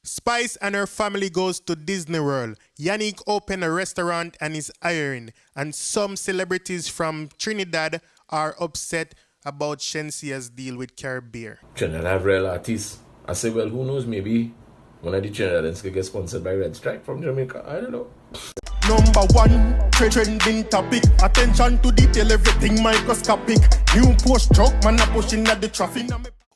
Spice and her family goes to Disney World. Yanique opened a restaurant and is hiring. And some celebrities from Trinidad are upset about Shensea's deal with Caribbean. Trinidad have real artists. I say, well, who knows? Maybe one of the Trinidadians could get sponsored by Red Stripe from Jamaica. I don't know. Number one, trending topic. Attention to detail, everything microscopic. New post truck, man, pushing at the traffic.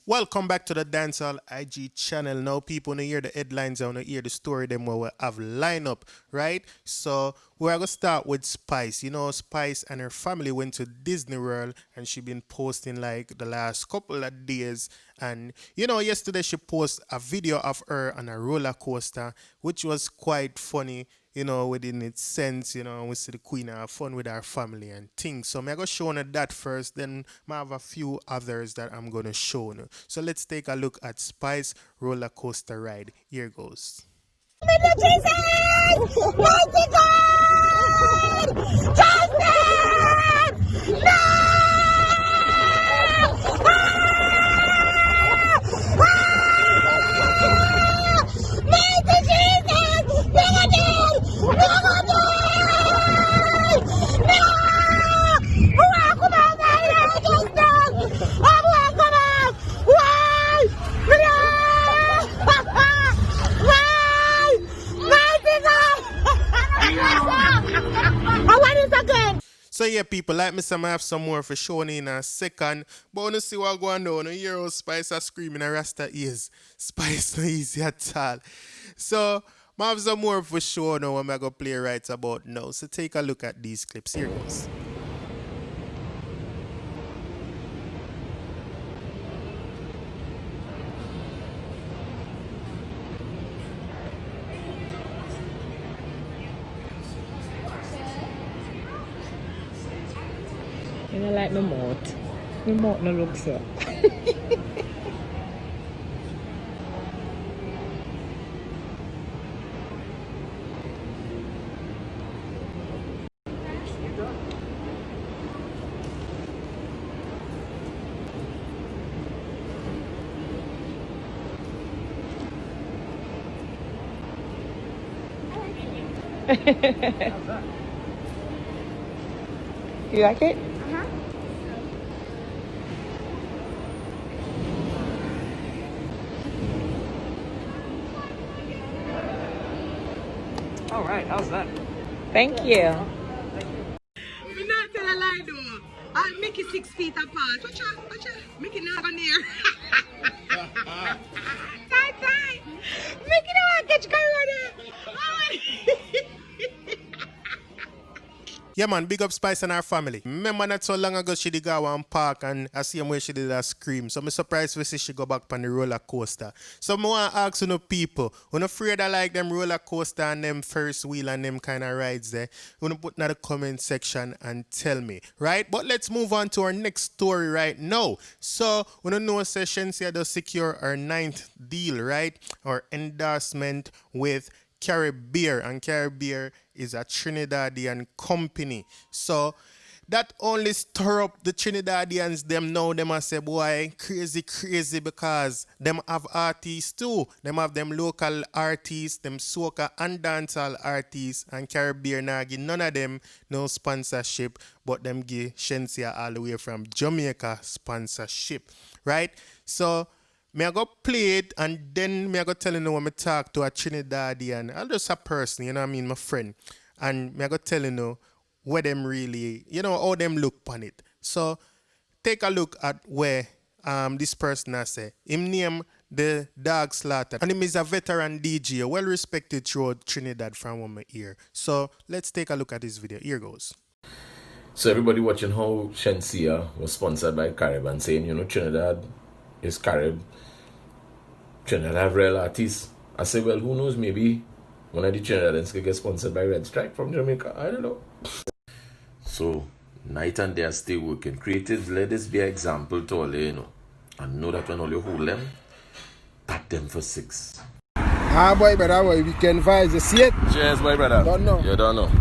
Welcome back to the Dancehall IG channel. Now, people wanna hear the headlines, I wanna hear the story them where we have lineup, right? So we're gonna start with Spice. You know, Spice and her family went to Disney World, and she been posting like the last couple of days. And you know, yesterday she posted a video of her on a roller coaster, which was quite funny. You know, within its sense, you know, we see the queen have fun with her family and things. So I'm going to show you that first, then I have a few others that I'm going to show you. So let's take a look at Spice roller coaster ride. Here goes. So yeah, people, like me say, I have some more for showing in a second. But I want to see what going on. You hear how Spice are screaming and Rasta ears. Spice no easy at all. So I have some more for sure now I'm going to play right about now. So take a look at these clips. Here goes. You know, like my mouth. My mouth no look so. You like it? All right, how's that? Thank you. Me not tell a lie though. I'll make it 6 feet apart. Watch out. Make it not go near. Tie. Make it not catch corona. Yeah, man, big up Spice and her family. Remember not so long ago she did go and park and I see him where she did a scream. So I'm surprised to see she go back on the roller coaster. So I want to ask you know people, who not afraid of like them roller coaster and them first wheel and them kind of rides there, you want to put in the comment section and tell me, right? But let's move on to our next story right now. So we don't know Shenseea does secure her 9th deal, right? Or endorsement with Caribbean, and Caribbean is a Trinidadian company. So that only stir up the Trinidadians. Them now them a say, boy, crazy because them have artists too. Them have them local artists, them soca and dancehall artists, and Caribbean now give none of them no sponsorship, but them give Shenseea all the way from Jamaica sponsorship, right? So me I go play it and then me I go tell you when me talk to a Trinidadian, I'll just a person, you know what I mean, my friend. And me I go tell you where them really, you know, how them look on it. So take a look at where this person I say. Him name the Dog Slaughter. And him is a veteran DJ, well respected throughout Trinidad from what I hear. So let's take a look at this video. Here goes. So everybody watching how Shenseea was sponsored by Carib and saying, you know, Trinidad is Carib. Trinidad have real artists. I say, well, who knows? Maybe one of the Trinidadians could get sponsored by Red Stripe from Jamaica. I don't know. So, night and day I stay working. Creatives, let this be an example to all you know. And know that when all you hold them, pat them for 6. Ah, boy, brother, boy, weekend vibes. You see it? Cheers, boy, brother. Don't know. You don't know.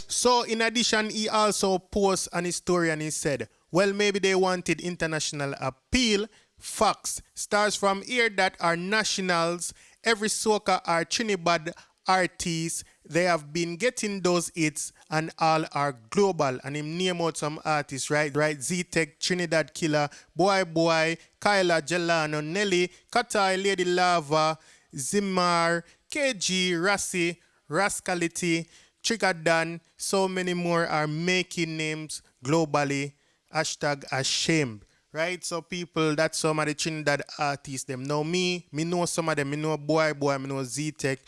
So, in addition, he also posted on his story and he said, well, maybe they wanted international appeal Facts. Stars from here that are nationals. Every soca are Trinidad artists. They have been getting those hits and all are global. And him name out some artists, right? Z-Tech, Trinidad Killer, Boy, Kyla, Jelano, Nelly, Katai, Lady Lava, Zimar, KG, Rassi, Rascality, Triggerdan, so many more are making names globally. Hashtag ashamed. Right? So people, that's some of the Trinidad artists them. Now me know some of them. Me know Boy, me know Z-Tech.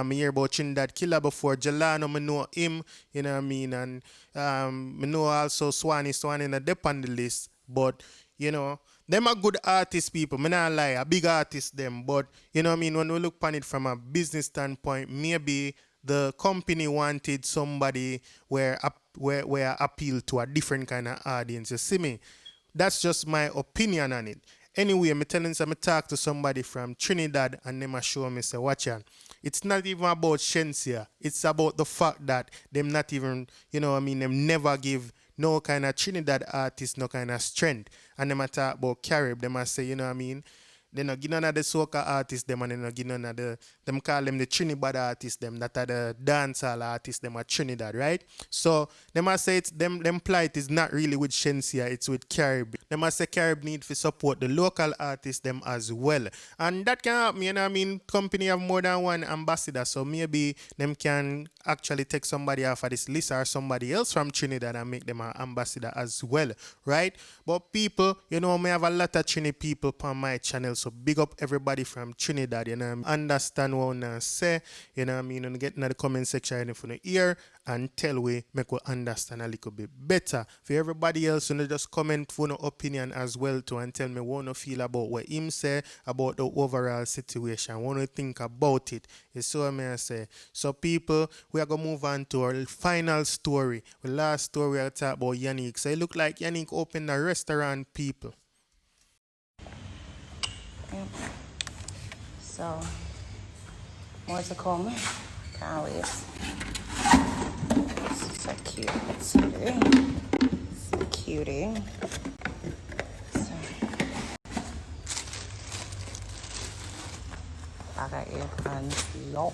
Me hear about Trinidad Killer before. Jelano, me know him. You know what I mean? And me know also Swanee in a dip on the list. But, you know, them are good artists, people. Me not lie, a big artist them. But, you know what I mean? When we look on it from a business standpoint, maybe the company wanted somebody where appeal to a different kind of audience. You see me? That's just my opinion on it. Anyway, I'm telling you, I talk to somebody from Trinidad and them show me, say, watch out. It's not even about Shenseea. It's about the fact that them not even, you know what I mean, them never give no kind of Trinidad artist no kind of strength. And them talk about Carib, them say, you know what I mean, they not give none of the soca artists them and they not give none of the, them call them the Trinidad artists them, that are the dancehall artists them are Trinidad, right? So they must say it's them plight is not really with Shenseea, it's with Carib. They must say Carib need to support the local artists them as well. And that can help me, you know what I mean? Company have more than one ambassador, so maybe them can actually take somebody off of this list or somebody else from Trinidad and make them an ambassador as well, right? But people, you know, me have a lot of Trini people on my channel, so big up everybody from Trinidad, you know, understand what I say, you know what I mean, and get in the comment section if you hear and tell we make we understand a little bit better. For everybody else, you know, just comment for no opinion as well too and tell me what you feel about what him say about the overall situation, what you think about it. You see what I say? So people, we are going to move on to our final story. The last story I talk about Yanique. So it look like Yanique opened a restaurant, people. Yep. So, more to come. Can't wait. So cute. So cutie. So, I got earphones. Yo.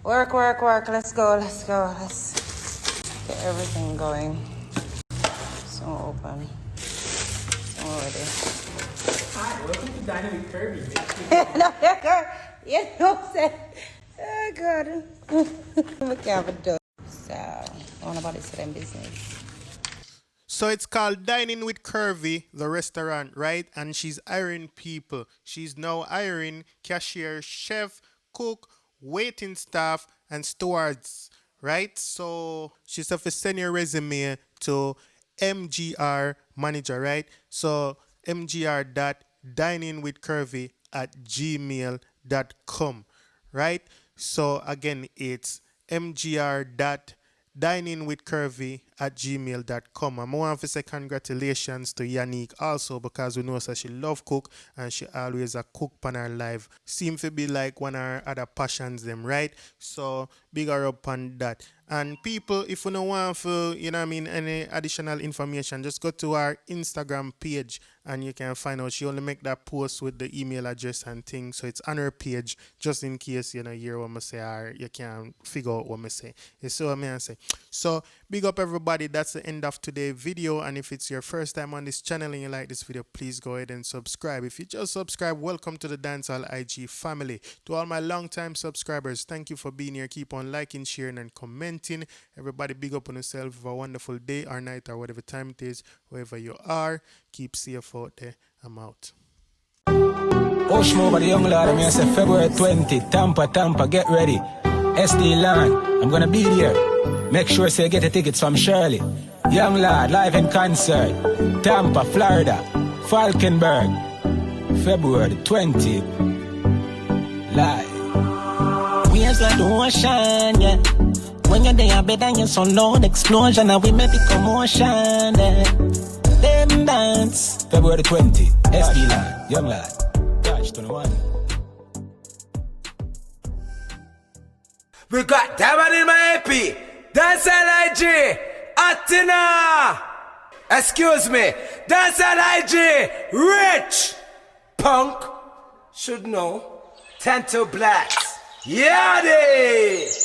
Work. Let's go. Let's get everything going. So open. So ready. Hi, welcome to Dining with Kirby. No, you know what I'm saying? Oh, God. Look how it does. So, I want about this in business. So it's called Dining with Curvy, the restaurant, right? And she's hiring people. She's now hiring cashier, chef, cook, waiting staff, and stewards, right? So she's have to send your resume to MGR manager, right? So mgr.diningwithcurvy@gmail.com, right? So again, it's mgr.diningwithcurvy@gmail.com. And I want to say congratulations to Yanique also, because we know that she love cook and she always a cook on her life. Seem to be like one of her other passions them, right? So big her up on that. And people, if you don't want for, you know what I mean, any additional information, just go to our Instagram page and you can find out. She only make that post with the email address and things. So it's on her page, just in case you know hear what I say or you can figure out what I say. You see what I say? So big up everybody. That's the end of today's video. And if it's your first time on this channel and you like this video, please go ahead and subscribe. If you just subscribe, welcome to the Dancehall IG family. To all my long-time subscribers, thank you for being here. Keep on liking, sharing, and commenting. Everybody big up on yourself. Have a wonderful day or night or whatever time it is, wherever you are. Keep safe out there. I'm out. Push over the young lad, I say February 20, Tampa, get ready. SD Line, I'm gonna be there. Make sure say get the tickets from Shirley. Young lad, live in concert. Tampa, Florida, Falkenberg, February 20. Live. Waves like the ocean, yeah. When you're there, better than some loud explosion, and we make the commotion, yeah. Them dance. February 20, SD Line, young lad. Touch 21. We got Diamond in my AP. Dancehall IG. Atina. Excuse me. Dancehall IG. Rich. Punk. Should know. 10 to blacks. Yadi.